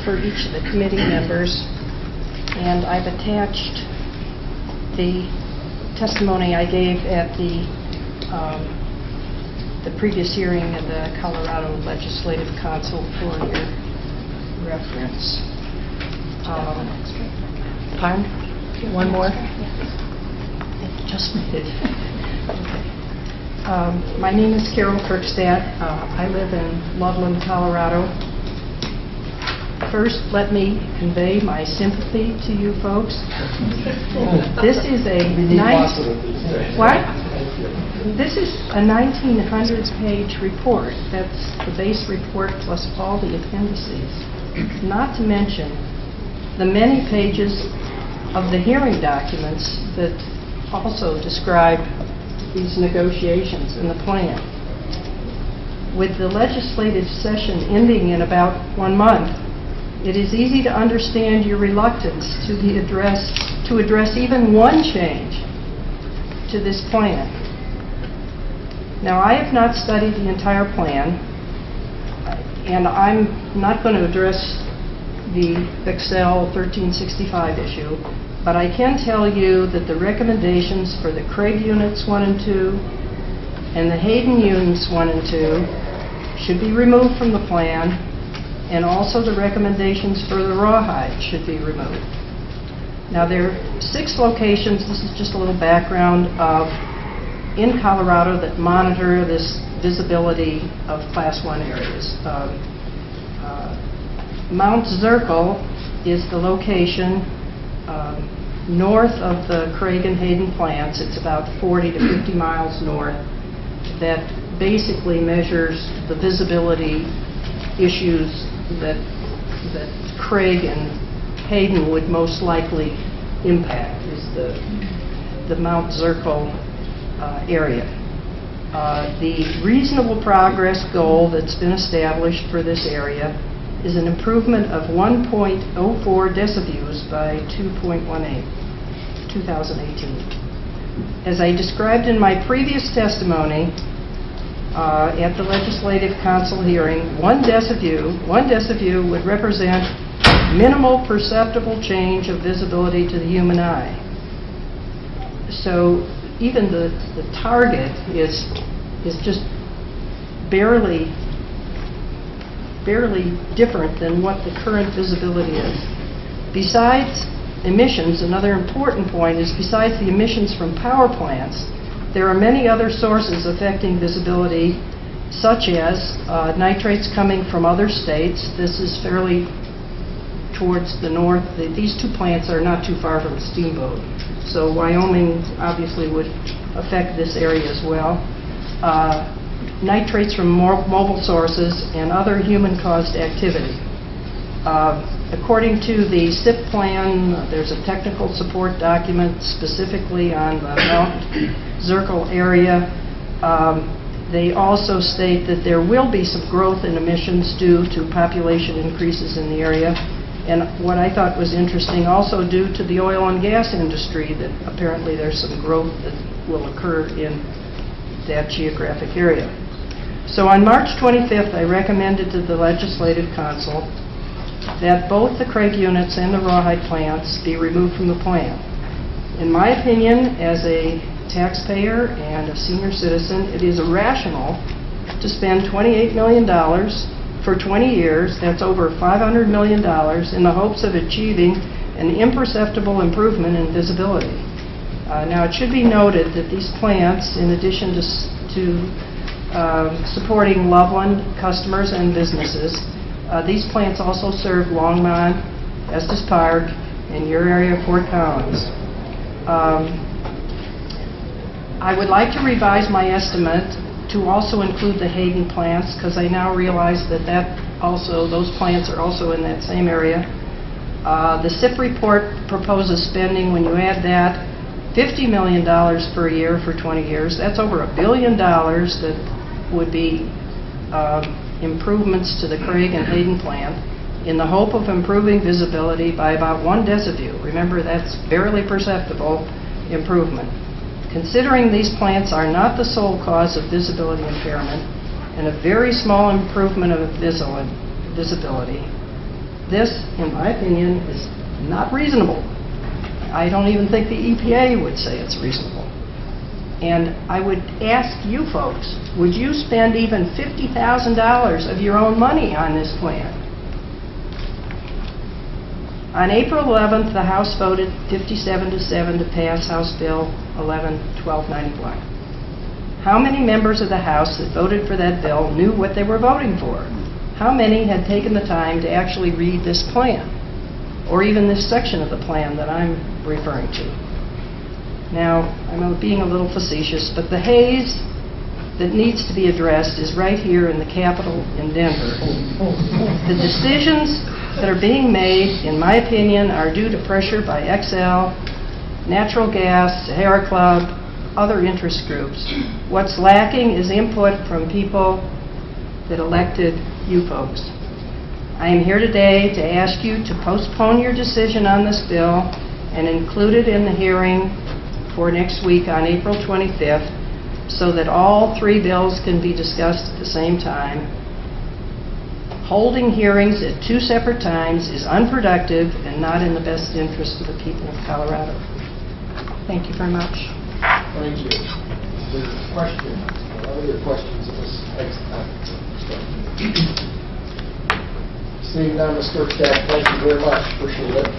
for each of the committee members, and I've attached the testimony I gave at the previous hearing of the Colorado Legislative Council for your reference. Pardon? One more? Just made it. Okay. My name is Carol Kirkstad. I live in Loveland, Colorado. First, let me convey my sympathy to you folks. This is a This is a 1900-page report. That's the base report plus all the appendices. Not to mention the many pages of the hearing documents that also describe these negotiations and the plan. With the legislative session ending in about 1 month, it is easy to understand your reluctance to address even one change to this plan. Now, I have not studied the entire plan, and I'm not going to address the Excel 1365 issue, but I can tell you that the recommendations for the Craig Units 1 and 2 and the Hayden Units 1 and 2 should be removed from the plan, and also the recommendations for the Rawhide should be removed. Now, there are 6 locations, this is just a little background, in Colorado that monitor this visibility of Class 1 areas. Mount Zirkle is the location north of the Craig and Hayden plants. It's about 40 to 50 miles north, that basically measures the visibility issues that Craig and Hayden would most likely impact, is the Mount Zirkle area. The reasonable progress goal that's been established for this area is an improvement of 1.04 decibels by 2018. As I described in my previous testimony at the Legislative Council hearing, 1 decibel would represent minimal perceptible change of visibility to the human eye. So even the target is just barely different than what the current visibility is. Besides emissions, another important point is besides the emissions from power plants, there are many other sources affecting visibility, such as nitrates coming from other states. This is fairly towards the north. These 2 plants are not too far from a steamboat, so Wyoming obviously would affect this area as well. Nitrates from mobile sources and other human-caused activity. According to the SIP plan, there's a technical support document specifically on the Mount Zirkle area. They also state that there will be some growth in emissions due to population increases in the area. And what I thought was interesting, also due to the oil and gas industry, that apparently there's some growth that will occur in that geographic area. So on March 25th, I recommended to the Legislative Council that both the Craig Units and the Rawhide plants be removed from the plan. In my opinion, as a taxpayer and a senior citizen, it is irrational to spend $28 million for 20 years, that's over $500 million, in the hopes of achieving an imperceptible improvement in visibility. Now, it should be noted that these plants, in addition to supporting Loveland customers and businesses, these plants also serve Longmont, Estes Park, and your area of Fort Collins. I would like to revise my estimate to also include the Hayden plants, because I now realize that those plants are also in that same area. The SIP report proposes spending, when you add that, $50 million per year for 20 years. That's over $1 billion that would be improvements to the Craig and Hayden plant in the hope of improving visibility by about 1 decibel. Remember, that's barely perceptible improvement. Considering these plants are not the sole cause of visibility impairment and a very small improvement of visibility, This, in my opinion, is not reasonable. I don't even think the EPA would say it's reasonable. And I would ask you folks, would you spend even $50,000 of your own money on this plan? On April 11th, the House voted 57-7 to pass House Bill 11-1291. How many members of the House that voted for that bill knew what they were voting for? How many had taken the time to actually read this plan, or even this section of the plan that I'm referring to? Now, I'm being a little facetious, but the haze that needs to be addressed is right here in the Capitol in Denver. The decisions that are being made, in my opinion, are due to pressure by XL, natural gas, Sahara Club, other interest groups. What's lacking is input from people that elected you folks. I am here today to ask you to postpone your decision on this bill and include it in the hearing for next week on April 25th so that all three bills can be discussed at the same time. Holding hearings at two separate times is unproductive and not in the best interest of the people of Colorado. Thank you very much. Thank you. There's a question. Other questions of this next time? Seeing none, Ms. Kirkstaff, thank you very much. Appreciate it.